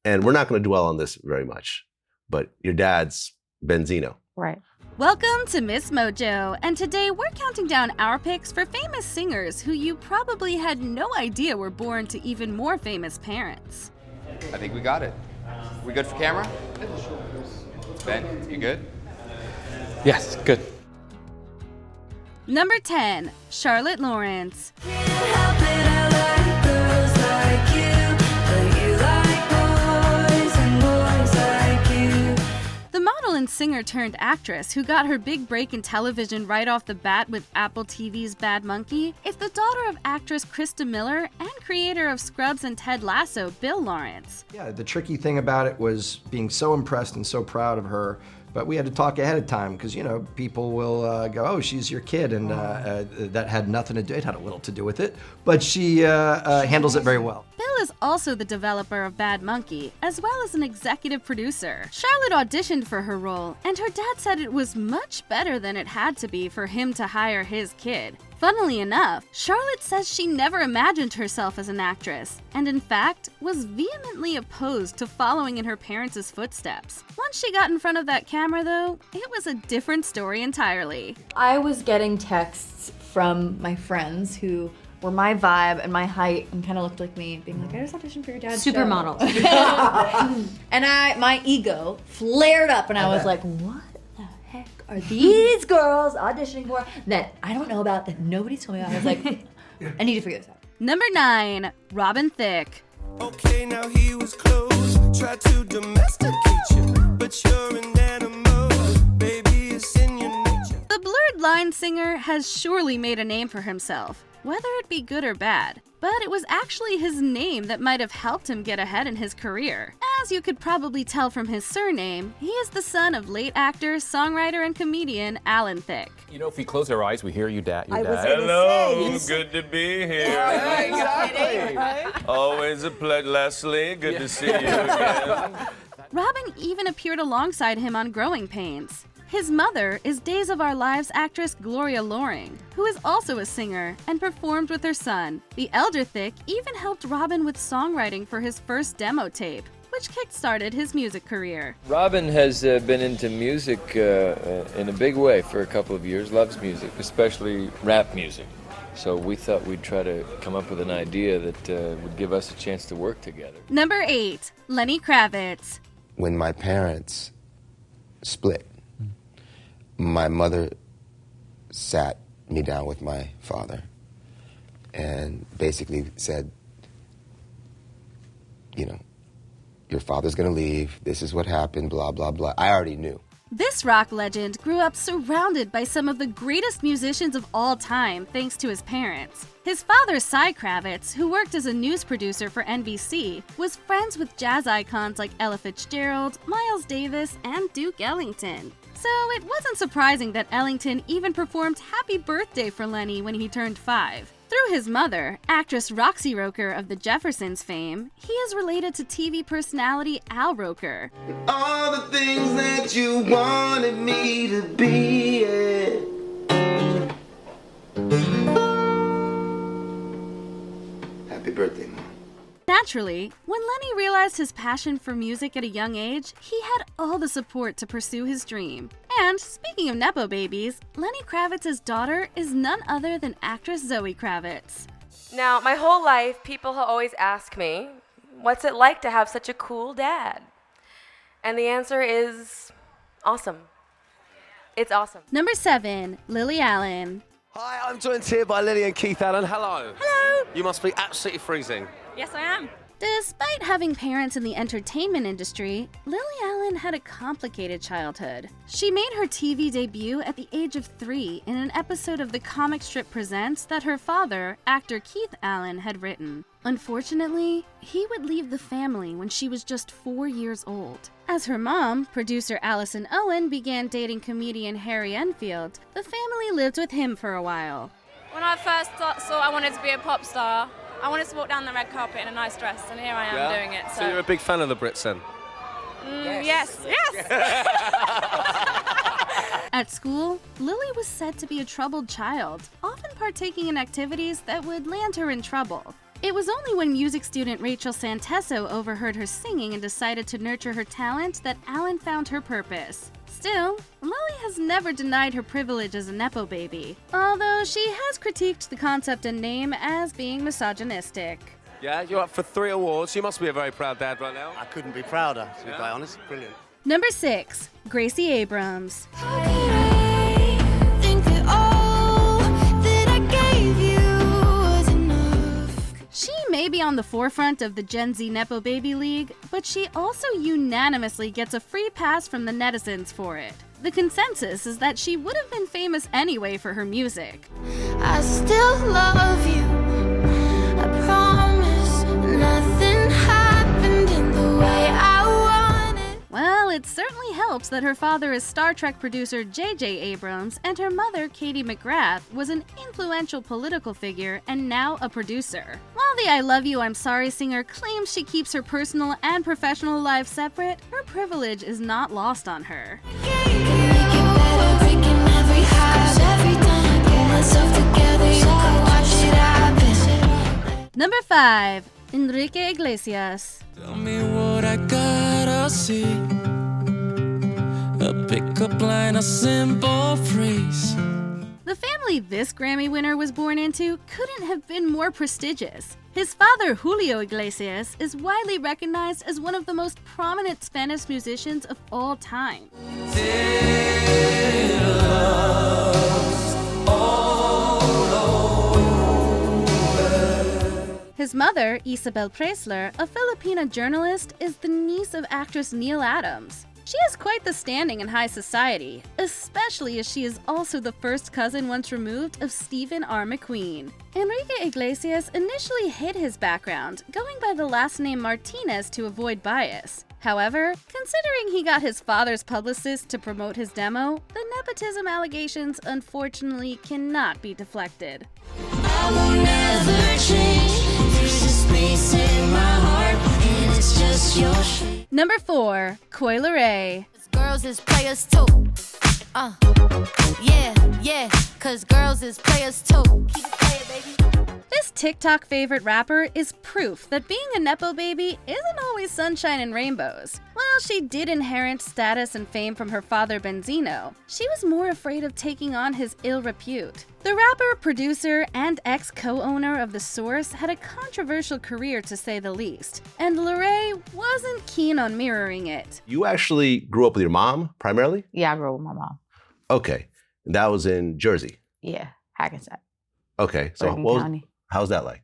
And we're not going to dwell on this very much, but your dad's Benzino. Right. Welcome to MsMojo, and today we're counting down our picks for famous singers who you probably had no idea were born to even more famous parents. I think we got it. We good for camera? Ben, you good? Yes, good. Number 10, Charlotte Lawrence. The model and singer turned actress who got her big break in television right off the bat with Apple TV's Bad Monkey is the daughter of actress Krista Miller and creator of Scrubs and Ted Lasso, Bill Lawrence. Yeah, the tricky thing about it was being so impressed and so proud of her, but we had to talk ahead of time because, you know, people will go, oh, she's your kid, and that had nothing to do, it had a little to do with it, but she handles it very well. Bill is also the developer of Bad Monkey, as well as an executive producer. Charlotte auditioned for her role, and her dad said it was much better than it had to be for him to hire his kid. Funnily enough, Charlotte says she never imagined herself as an actress, and in fact, was vehemently opposed to following in her parents' footsteps. Once she got in front of that camera, though, it was a different story entirely. I was getting texts from my friends who were my vibe and my height and kind of looked like me, being like, I just auditioned for your dad's Supermodels. And my ego flared up, and I was like, what the heck are these girls auditioning for that I don't know about, that nobody's told me about? I was like, I need to figure this out. Number 9, Robin Thicke. Okay, now he was close, tried to domesticate you, but you're an animal, baby, it's in your nature. The blurred line singer has surely made a name for himself, whether it be good or bad. But it was actually his name that might have helped him get ahead in his career. As you could probably tell from his surname, he is the son of late actor, songwriter, and comedian Alan Thicke. You know, if we close our eyes, we hear you, Dad. Hello, good to be here. Exactly. Always a pleasure, Leslie. Good to see you again. Robin even appeared alongside him on Growing Pains. His mother is Days of Our Lives actress Gloria Loring, who is also a singer and performed with her son. The elder Thicke even helped Robin with songwriting for his first demo tape, which kick-started his music career. Robin has been into music in a big way for a couple of years, loves music, especially rap music. So we thought we'd try to come up with an idea that would give us a chance to work together. Number 8, Lenny Kravitz. When my parents split, my mother sat me down with my father and basically said, you know, your father's gonna leave, this is what happened, blah, blah, blah. I already knew. This rock legend grew up surrounded by some of the greatest musicians of all time thanks to his parents. His father, Cy Kravitz, who worked as a news producer for NBC, was friends with jazz icons like Ella Fitzgerald, Miles Davis, and Duke Ellington. So it wasn't surprising that Ellington even performed Happy Birthday for Lenny when he turned 5. Through his mother, actress Roxy Roker of The Jeffersons fame, he is related to TV personality Al Roker. All the things that you wanted me to be. Happy birthday, Mom. Naturally, when Lenny realized his passion for music at a young age, he had all the support to pursue his dream. And speaking of Nepo babies, Lenny Kravitz's daughter is none other than actress Zoe Kravitz. Now, my whole life, people have always asked me, what's it like to have such a cool dad? And the answer is awesome. It's awesome. Number 7, Lily Allen. Hi, I'm joined here by Lily and Keith Allen. Hello. Hello. You must be absolutely freezing. Yes, I am. Despite having parents in the entertainment industry, Lily Allen had a complicated childhood. She made her TV debut at the age of 3 in an episode of the comic strip Presents that her father, actor Keith Allen, had written. Unfortunately, he would leave the family when she was just 4 years old. As her mom, producer Allison Owen, began dating comedian Harry Enfield, the family lived with him for a while. When I first saw I wanted to be a pop star, I wanted to walk down the red carpet in a nice dress, and here I am doing it. So you're a big fan of the Brits then? Yes. At school, Lily was said to be a troubled child, often partaking in activities that would land her in trouble. It was only when music student Rachel Santesso overheard her singing and decided to nurture her talent that Alan found her purpose. Still, Lily has never denied her privilege as a Nepo baby, although she has critiqued the concept and name as being misogynistic. Yeah, you're up for 3 awards. You must be a very proud dad right now. I couldn't be prouder, to be quite honest. Brilliant. Number 6. Gracie Abrams. She may be on the forefront of the Gen Z Nepo Baby League, but she also unanimously gets a free pass from the netizens for it. The consensus is that she would have been famous anyway for her music. I still love you. I promise nothing happened in the way I wanted. Well, it certainly helps that her father is Star Trek producer J.J. Abrams and her mother, Katie McGrath, was an influential political figure and now a producer. While the I Love You, I'm Sorry singer claims she keeps her personal and professional lives separate, her privilege is not lost on her. Number 5. Enrique Iglesias. Tell me what I gotta see. A pickup line, a simple phrase. The family this Grammy winner was born into couldn't have been more prestigious. His father, Julio Iglesias, is widely recognized as one of the most prominent Spanish musicians of all time. His mother, Isabel Preisler, a Filipina journalist, is the niece of actress Neil Adams. She has quite the standing in high society, especially as she is also the first cousin once removed of Stephen R. McQueen. Enrique Iglesias initially hid his background, going by the last name Martinez to avoid bias. However, considering he got his father's publicist to promote his demo, the nepotism allegations unfortunately cannot be deflected. I will never change. There's a space in my heart, and it's just your shape. Number 4. Coi Leray. Girls is players too. Yeah, cause girls is players too. Keep it playing, baby. This TikTok favorite rapper is proof that being a Nepo baby isn't always sunshine and rainbows. While she did inherit status and fame from her father Benzino, she was more afraid of taking on his ill repute. The rapper, producer, and ex-co-owner of The Source had a controversial career to say the least, and Leray wasn't keen on mirroring it. You actually grew up with your mom, primarily? Yeah, I grew up with my mom. Okay. And that was in Jersey? Yeah, Hackensack. Okay. So how's that like?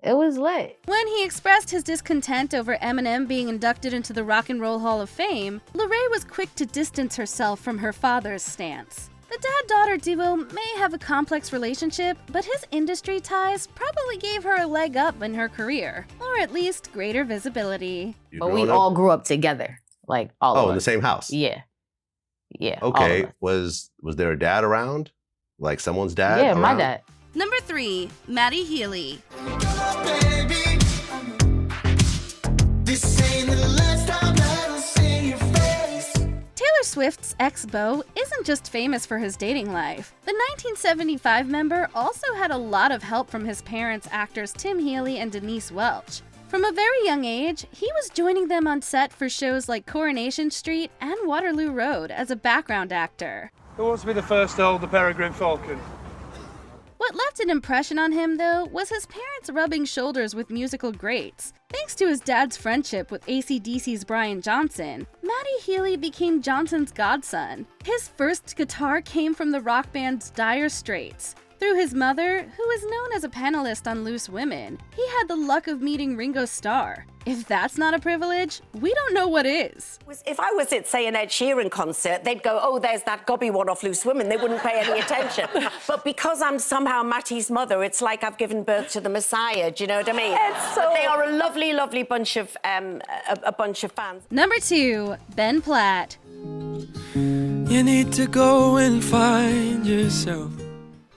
It was lit. When he expressed his discontent over Eminem being inducted into the Rock and Roll Hall of Fame, Leray was quick to distance herself from her father's stance. The dad-daughter duo may have a complex relationship, but his industry ties probably gave her a leg up in her career, or at least greater visibility. But we all grew up together, like all of us. Oh, in the same house? Yeah. Yeah. Okay. Was there a dad around? Like someone's dad? Yeah, around? my dad. Number 3. Matty Healy. Taylor Swift's ex-beau isn't just famous for his dating life. The 1975 member also had a lot of help from his parents, actors Tim Healy and Denise Welch. From a very young age, he was joining them on set for shows like Coronation Street and Waterloo Road as a background actor. Who wants to be the first to hold the Peregrine Falcon? What left an impression on him, though, was his parents rubbing shoulders with musical greats. Thanks to his dad's friendship with AC/DC's Brian Johnson, Matty Healy became Johnson's godson. His first guitar came from the rock band's Dire Straits. Through his mother, who is known as a panelist on Loose Women, he had the luck of meeting Ringo Starr. If that's not a privilege, we don't know what is. If I was at, say, an Ed Sheeran concert, they'd go, oh, there's that gobby one off Loose Women. They wouldn't pay any attention. But because I'm somehow Matty's mother, it's like I've given birth to the Messiah. Do you know what I mean? But they are a lovely, lovely bunch of fans. Number 2, Ben Platt. You need to go and find yourself.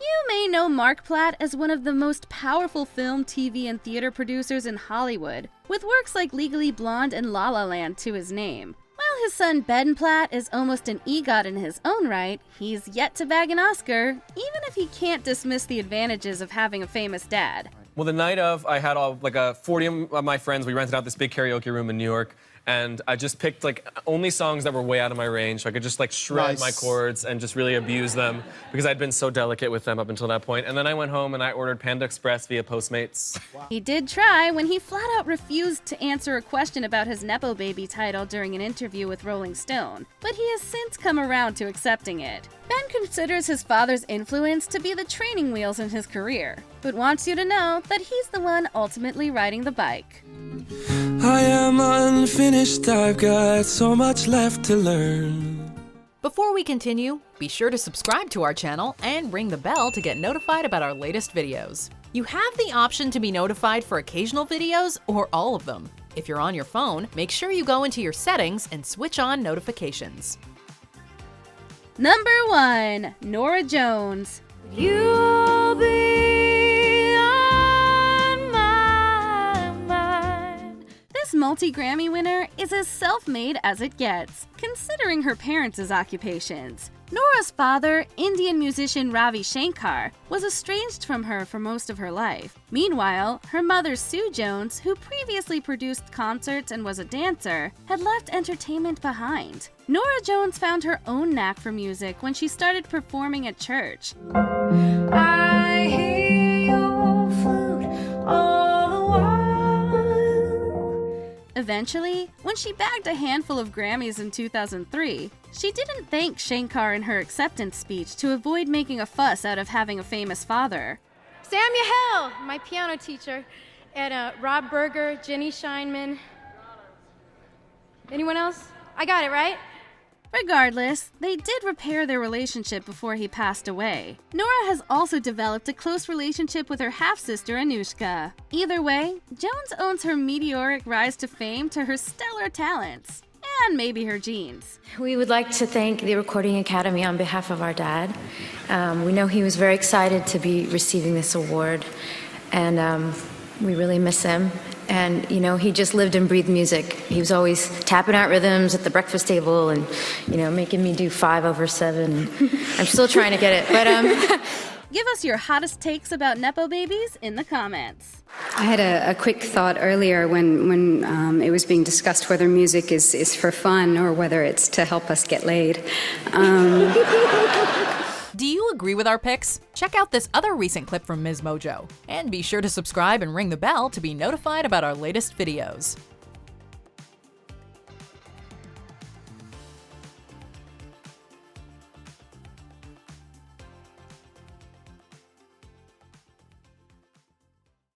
You may know Mark Platt as one of the most powerful film, TV, and theater producers in Hollywood, with works like Legally Blonde and La La Land to his name. While his son Ben Platt is almost an EGOT in his own right, he's yet to bag an Oscar, even if he can't dismiss the advantages of having a famous dad. Well, the night of, I had 40 of my friends. We rented out this big karaoke room in New York, and I just picked only songs that were way out of my range, so I could just shred my chords and just really abuse them because I'd been so delicate with them up until that point. And then I went home and I ordered Panda Express via Postmates. Wow. He did try when he flat out refused to answer a question about his Nepo Baby title during an interview with Rolling Stone, but he has since come around to accepting it. Ben considers his father's influence to be the training wheels in his career, but wants you to know that he's the one ultimately riding the bike. I am unfinished, I've got so much left to learn. Before we continue, be sure to subscribe to our channel and ring the bell to get notified about our latest videos. You have the option to be notified for occasional videos or all of them. If you're on your phone, make sure you go into your settings and switch on notifications. Number 1. Norah Jones. You'll be on my mind. This multi-Grammy winner is as self-made as it gets, considering her parents' occupations. Norah's father, Indian musician Ravi Shankar, was estranged from her for most of her life. Meanwhile, her mother, Sue Jones, who previously produced concerts and was a dancer, had left entertainment behind. Norah Jones found her own knack for music when she started performing at church. I hear your flute all the while. Eventually, when she bagged a handful of Grammys in 2003, she didn't thank Shankar in her acceptance speech to avoid making a fuss out of having a famous father. Samuel Hill, my piano teacher, and Rob Berger, Jenny Scheinman. Anyone else? I got it, right? Regardless, they did repair their relationship before he passed away. Norah has also developed a close relationship with her half-sister Anushka. Either way, Jones owes her meteoric rise to fame to her stellar talents. And maybe her genes. We would like to thank the Recording Academy on behalf of our dad. We know he was very excited to be receiving this award, and we really miss him. And, you know, he just lived and breathed music. He was always tapping out rhythms at the breakfast table and, you know, making me do 5/7. I'm still trying to get it, but Give us your hottest takes about Nepo babies in the comments. I had a quick thought earlier when it was being discussed whether music is for fun or whether it's to help us get laid. Do you agree with our picks? Check out this other recent clip from MsMojo. And be sure to subscribe and ring the bell to be notified about our latest videos.